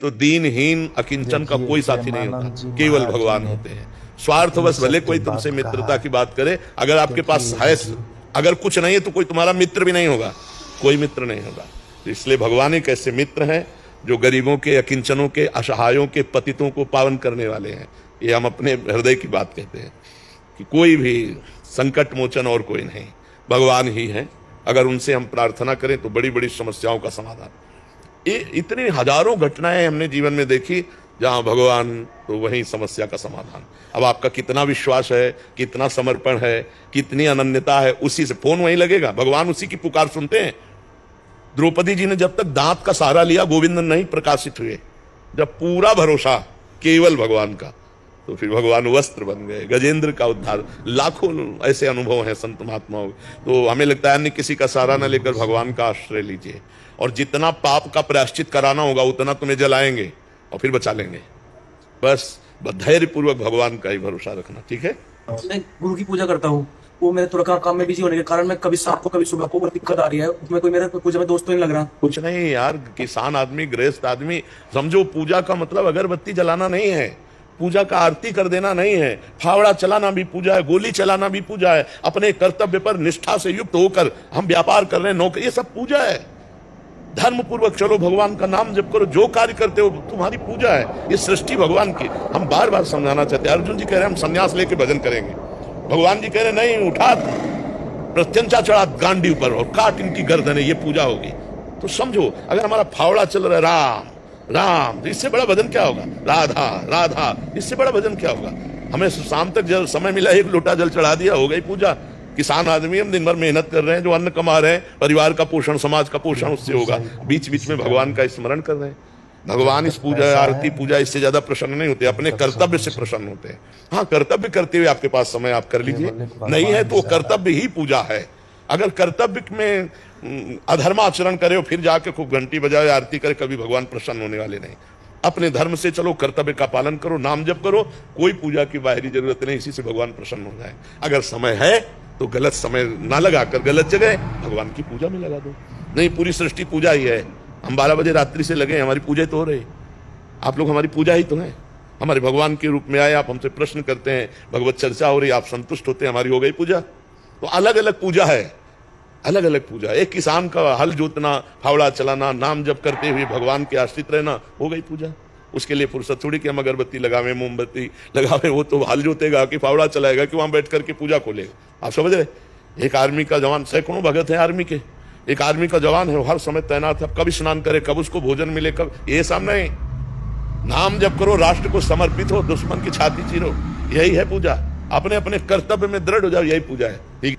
तो दीनहीन अकिंचन का कोई साथी नहीं होता, केवल भगवान होते हैं। स्वार्थवश भले कोई तुमसे मित्रता की बात करे, अगर आपके पास है, अगर कुछ नहीं है तो कोई तुम्हारा मित्र भी नहीं होगा, कोई मित्र नहीं होगा। तो इसलिए भगवान एक ऐसे मित्र हैं जो गरीबों के, अकिंचनों के, असहायों के, पतितों को पावन करने वाले हैं। ये हम अपने हृदय की बात कहते हैं कि कोई भी संकट मोचन और कोई नहीं, भगवान ही है। अगर उनसे हम प्रार्थना करें तो बड़ी बड़ी समस्याओं का समाधान। ये इतनी हजारों घटनाएं हमने जीवन में देखी जहां भगवान तो वहीं समस्या का समाधान। अब आपका कितना विश्वास है, कितना समर्पण है, कितनी अनन्यता है, उसी से फोन वहीं लगेगा। भगवान उसी की पुकार सुनते हैं। द्रौपदी जी ने जब तक दांत का सहारा लिया, गोविंद नहीं प्रकाशित हुए। जब पूरा भरोसा केवल भगवान का, तो फिर भगवान वस्त्र बन गए, गजेंद्र का उद्धार। लाखों ऐसे अनुभव हैं संत महात्माओं। तो हमें लगता है अन्य किसी का सहारा न लेकर भगवान का आश्रय लीजिए, और जितना पाप का प्रायश्चित कराना होगा उतना तुम्हें जलाएंगे और फिर बचा लेंगे। बस धैर्य पूर्वक भगवान का ही भरोसा रखना, ठीक है। मैं गुरु की पूजा करता हूँ, वो मेरे थोड़ा काम में बिजी होने के कारण मैं कभी शाम को कभी सुबह को दिक्कत आ रही है। उसमें कोई मेरे पूजा में दोस्त तो नहीं लग रहा। कुछ नहीं यार, किसान आदमी, गृहस्थ आदमी, समझो पूजा का मतलब अगरबत्ती जलाना नहीं है, पूजा का आरती कर देना नहीं है, फावड़ा चलाना भी पूजा है, गोली चलाना भी पूजा है, अपने कर्तव्य पर निष्ठा से युक्त होकर हम व्यापार कर रहे हैं, नौकरी, ये सब पूजा है। धर्म पूर्वक चलो, भगवान का नाम जप करो, जो कार्य करते हो तुम्हारी पूजा है। ये सृष्टि भगवान की। हम बार बार समझाना चाहते हैं। अर्जुन जी कह रहे हैं हम संन्यास लेके भजन करेंगे, भगवान जी कह रहे नहीं, उठा प्रत्यंचा चढ़ा गांडी ऊपर और काट इनकी गर्दनें, ये पूजा होगी। तो समझो, अगर हमारा फावड़ा चल रहा है राम राम, तो इससे बड़ा भजन क्या होगा? राधा राधा, इससे बड़ा भजन क्या होगा? हमें शाम तक जब समय मिला, एक लोटा जल चढ़ा दिया, हो गई पूजा। किसान आदमी हम दिन भर मेहनत कर रहे हैं, जो अन्न कमा रहे हैं, परिवार का पोषण, समाज का पोषण उससे होगा। बीच बीच में भगवान का स्मरण कर रहे हैं। भगवान इस पूजा, आरती पूजा, इससे ज्यादा प्रसन्न नहीं होते, अपने कर्तव्य से प्रसन्न होते हैं। हाँ, कर्तव्य करते हुए आपके पास समय, आप कर लीजिए। नहीं है तो कर्तव्य ही पूजा है। अगर कर्तव्य में अधर्माचरण करे और फिर जाके खूब घंटी बजाए, आरती करे, कभी भगवान प्रसन्न होने वाले नहीं। अपने धर्म से चलो, कर्तव्य का पालन करो, नाम जप करो, कोई पूजा की बाहरी जरूरत नहीं, इसी से भगवान प्रसन्न हो जाए। अगर समय है तो गलत समय ना लगाकर गलत जगह भगवान की पूजा में लगा दो। नहीं, पूरी सृष्टि पूजा ही है। हम 12 बजे रात्रि से लगे, हमारी पूजा तो हो रही। आप लोग हमारी पूजा ही तो है। हमारे भगवान के रूप में आए, आप हमसे प्रश्न करते हैं, भगवत चर्चा हो रही, आप संतुष्ट होते हैं, हमारी हो गई पूजा। तो अलग अलग पूजा है, अलग अलग पूजा। एक किसान का हल जोतना, फावड़ा चलाना, नाम जप करते हुए भगवान के आश्रित रहना, हो गई पूजा। उसके लिए फुर्सत थोड़ी कि हम अगरबत्ती लगावे, मोमबत्ती लगावे। वो तो हल जोतेगा कि फावड़ा चलाएगा कि वहां बैठ करके पूजा खोलेगा। आप समझ रहे? एक आर्मी का जवान, सैकड़ों भगत है आर्मी के, एक आर्मी का जवान है, वो हर समय तैनात है। कब स्नान करे, कब उसको भोजन मिले, कब, ये सामने नहीं। नाम जप करो, राष्ट्र को समर्पित हो, दुश्मन की छाती चीरो, यही है पूजा। अपने अपने कर्तव्य में दृढ़ हो जाओ, यही पूजा है, ठीक।